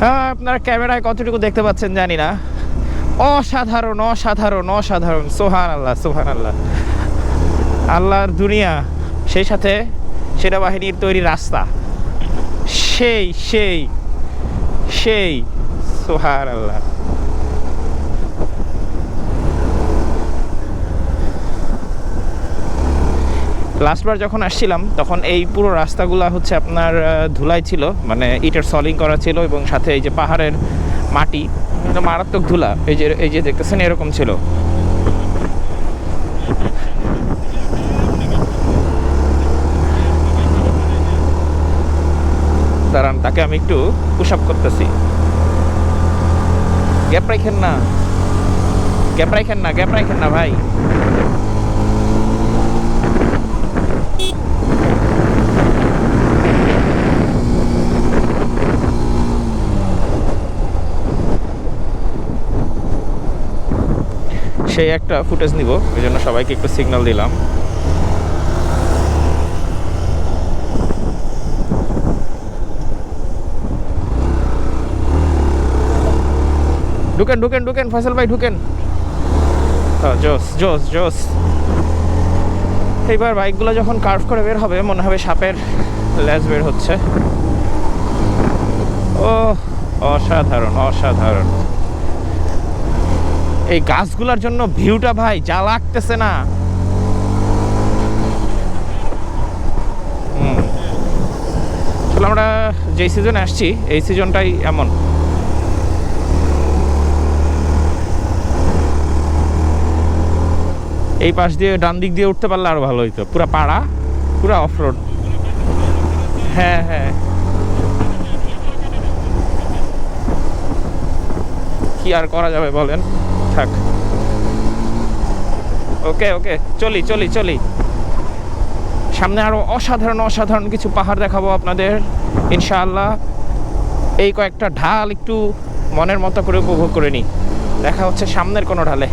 আপনার ক্যামেরায় কতটুকু দেখতে পাচ্ছেন জানি না, অসাধারণ অসাধারণ অসাধারণ। সোহান আল্লাহ, সোহান আল্লাহ, আল্লাহর দুনিয়া, সেই সাথে সেনাবাহিনীর তৈরি রাস্তা, সেই সেই সেই সোহান আল্লাহ। লাস্টবার যখন আসছিলাম তখন এই পুরো রাস্তাগুলা হচ্ছে আপনার ধুলাই ছিল, মানে ইটের সলিং করা ছিল, এবং সাথে এই যে পাহাড়ের মাটি, মারাত্মক ধুলা, এই যে দেখতেছেন এরকম ছিল। দাঁড়ান, তাকে আমি একটু পুশ আপ করতেছি। গ্যাপ রাখেন না, গ্যাপ রাখেন না, গ্যাপ রাখেন না ভাই। সেই একটা ফুটেজ নিব, ওই জন্য সবাইকে একটু সিগন্যাল দিলাম। ঢুকেন ঢুকেন ঢুকেন ফয়সাল ভাই, ঢুকেন। জোস জোস জোস। এইবার বাইকগুলো যখন কার্ভ করে বের হবে মনে হবে সাপের লেজ বের হচ্ছে। ও অসাধারণ অসাধারণ। এই গাছগুলোর জন্য ভিউটা ভাই যা লাগতেছে না। আমরা যেই সিজনে আসছি এই সিজনটাই এমন। এই পাশ দিয়ে ডান দিক দিয়ে উঠতে পারলে আরো ভালো হইতো, পুরা পাড়া, পুরা অফরোড। হ্যাঁ হ্যাঁ, কি আর করা যাবে বলেন, থাক। ওকে ওকে, চলি চলি চলি। সামনে আরো অসাধারণ অসাধারণ কিছু পাহাড় দেখাবো আপনাদের ইনশাআল্লাহ। এই কয়েকটা ঢাল একটু মনের মতো করে উপভোগ করে নিই। দেখা হচ্ছে সামনের কোনো ঢালে।